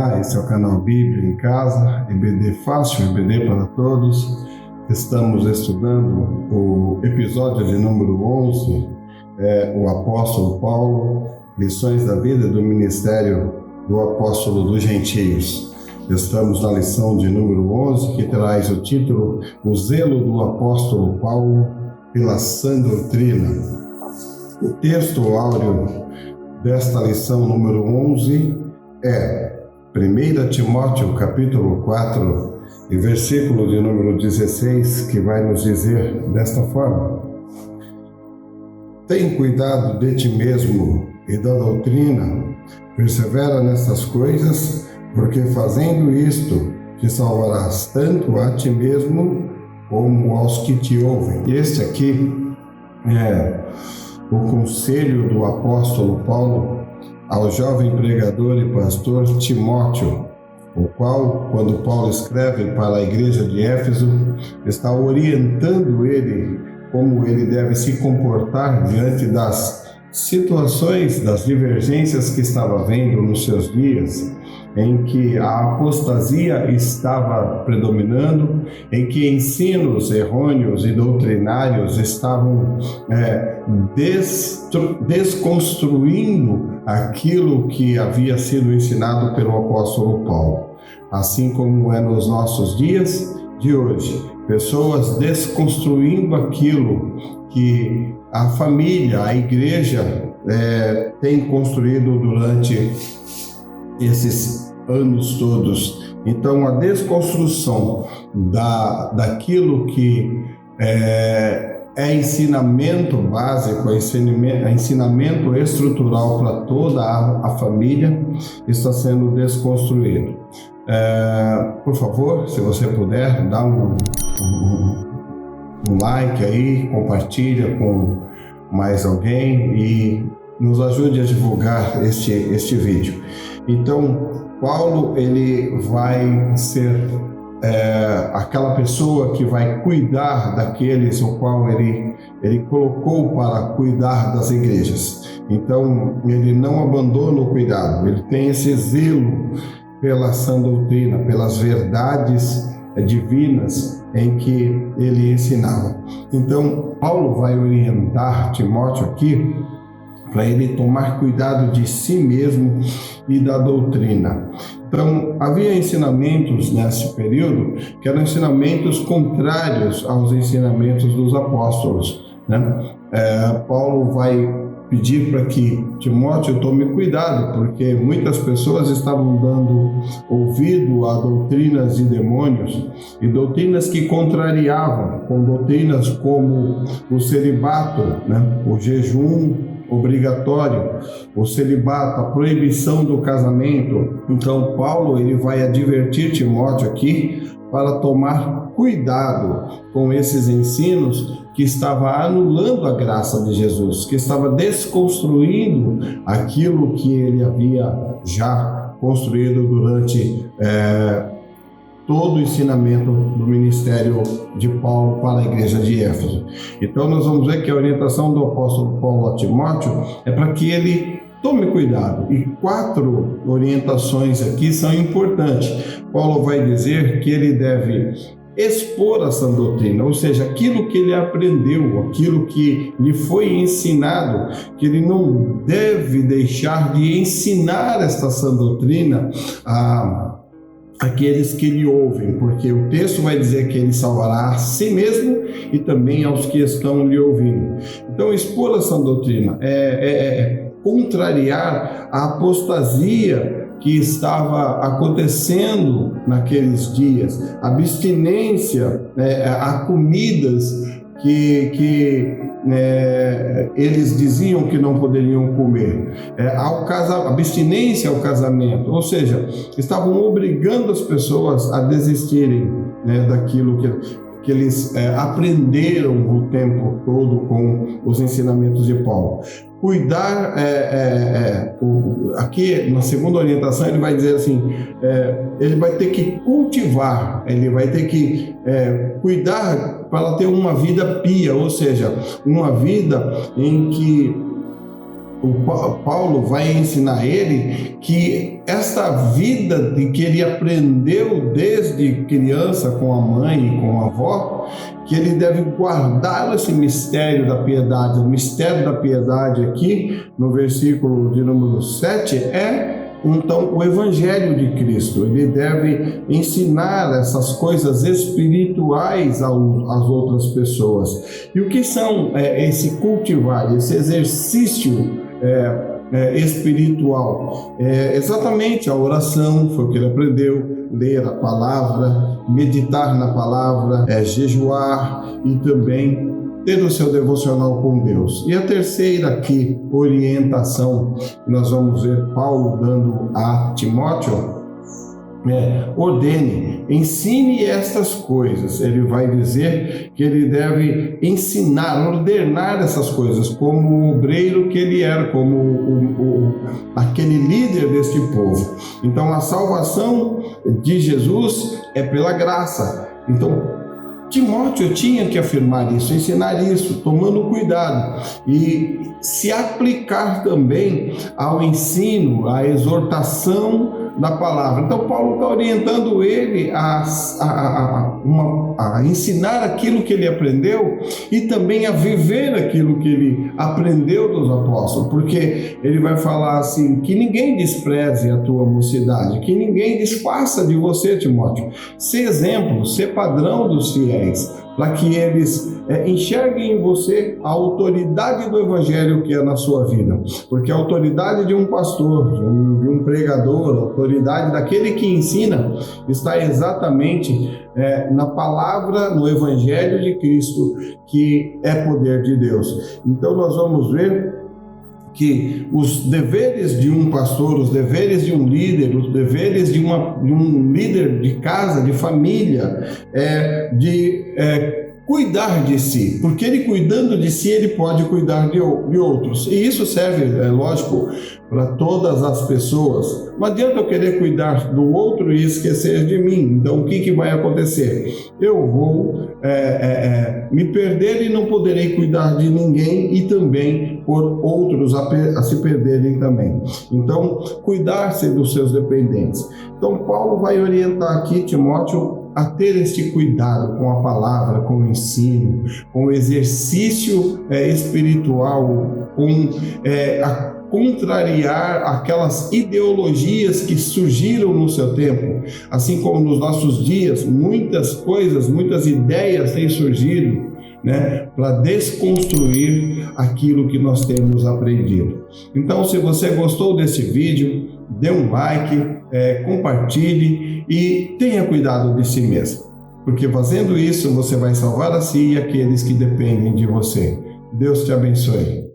Olá, esse é o canal Bíblia em Casa, EBD Fácil, EBD para todos. Estamos estudando o episódio de número 11, o apóstolo Paulo, lições da vida do ministério do apóstolo dos gentios. Estamos na lição de número 11, que traz o título O zelo do apóstolo Paulo pela sã doutrina. O texto áureo desta lição número 11 é 1 Timóteo capítulo 4 e versículo de número 16, que vai nos dizer desta forma: Tem cuidado de ti mesmo e da doutrina, persevera nessas coisas, porque fazendo isto te salvarás tanto a ti mesmo como aos que te ouvem. Este aqui é o conselho do apóstolo Paulo ao jovem pregador e pastor Timóteo, o qual, quando Paulo escreve para a igreja de Éfeso, está orientando ele como ele deve se comportar diante das situações, das divergências que estava vendo nos seus dias, em que a apostasia estava predominando, em que ensinos errôneos e doutrinários estavam desconstruindo aquilo que havia sido ensinado pelo apóstolo Paulo. Assim como é nos nossos dias de hoje, pessoas desconstruindo aquilo que a família, a igreja tem construído durante esses anos todos. Então, a desconstrução daquilo que é ensinamento básico, ensinamento estrutural para toda a família, está sendo desconstruído. Por favor, se você puder, dá um like aí, compartilha com mais alguém e nos ajude a divulgar este vídeo. Então, Paulo, ele vai ser aquela pessoa que vai cuidar daqueles o qual ele colocou para cuidar das igrejas. Então, ele não abandona o cuidado, ele tem esse zelo pela sã doutrina, pelas verdades divinas em que ele ensinava. Então, Paulo vai orientar Timóteo aqui para ele tomar cuidado de si mesmo e da doutrina. Então, havia ensinamentos nesse período que eram ensinamentos contrários aos ensinamentos dos apóstolos, né? Paulo vai pedir para que Timóteo tome cuidado, porque muitas pessoas estavam dando ouvido a doutrinas de demônios e doutrinas que contrariavam, com doutrinas como o celibato, né? O jejum obrigatório, o celibato, a proibição do casamento. Então, Paulo ele vai advertir Timóteo aqui para tomar cuidado com esses ensinos que estava anulando a graça de Jesus, que estava desconstruindo aquilo que ele havia já construído durante todo o ensinamento do ministério de Paulo para a igreja de Éfeso. Então nós vamos ver que a orientação do apóstolo Paulo a Timóteo é para que ele tome cuidado. E 4 orientações aqui são importantes. Paulo vai dizer que ele deve expor a sã doutrina, ou seja, aquilo que ele aprendeu, aquilo que lhe foi ensinado, que ele não deve deixar de ensinar esta sã doutrina àqueles que lhe ouvem, porque o texto vai dizer que ele salvará a si mesmo e também aos que estão lhe ouvindo. Então, expor a sã doutrina é contrariar a apostasia que estava acontecendo naqueles dias, abstinência a comidas que eles diziam que não poderiam comer, abstinência ao casamento, ou seja, estavam obrigando as pessoas a desistirem daquilo que eles aprenderam o tempo todo com os ensinamentos de Paulo. Cuidar, aqui na segunda orientação ele vai dizer assim, ele vai ter que cultivar, ele vai ter que cuidar para ter uma vida pia, ou seja, uma vida em que o Paulo vai ensinar ele que esta vida de que ele aprendeu desde criança com a mãe e com a avó, que ele deve guardar esse mistério da piedade. O mistério da piedade aqui, no versículo de número 7, então, o Evangelho de Cristo. Ele deve ensinar essas coisas espirituais às outras pessoas. E o que são esse cultivar, esse exercício espiritual? Exatamente a oração, foi o que ele aprendeu, ler a palavra, meditar na palavra, jejuar e também ter o seu devocional com Deus. E a terceira aqui, orientação, nós vamos ver Paulo dando a Timóteo, ordene, ensine estas coisas. Ele vai dizer que ele deve ensinar, ordenar essas coisas, como o obreiro que ele era, como aquele líder deste povo. Então a salvação de Jesus é pela graça. Então Timóteo tinha que afirmar isso, ensinar isso, tomando cuidado e se aplicar também ao ensino, à exortação da palavra. Então Paulo está orientando ele a ensinar aquilo que ele aprendeu e também a viver aquilo que ele aprendeu dos apóstolos, porque ele vai falar assim, que ninguém despreze a tua mocidade, que ninguém desfaça de você, Timóteo. Ser exemplo, ser padrão dos fiéis, para que eles enxerguem em você a autoridade do Evangelho que é na sua vida. Porque a autoridade de um pastor, de um pregador, a autoridade daquele que ensina, está exatamente na palavra, no Evangelho de Cristo, que é poder de Deus. Então nós vamos ver que os deveres de um pastor, os deveres de um líder, os deveres de um líder de casa, de família, cuidar de si, porque ele cuidando de si, ele pode cuidar de outros. E isso serve, lógico, para todas as pessoas. Não adianta eu querer cuidar do outro e esquecer de mim. Então, o que vai acontecer? Eu vou me perder e não poderei cuidar de ninguém e também por outros a se perderem também. Então, cuidar-se dos seus dependentes. Então, Paulo vai orientar aqui Timóteo a ter este cuidado com a palavra, com o ensino, com o exercício espiritual, com a contrariar aquelas ideologias que surgiram no seu tempo. Assim como nos nossos dias, muitas coisas, muitas ideias têm surgido, para desconstruir aquilo que nós temos aprendido. Então, se você gostou desse vídeo, dê um like, compartilhe e tenha cuidado de si mesmo, porque fazendo isso você vai salvar a si e aqueles que dependem de você. Deus te abençoe.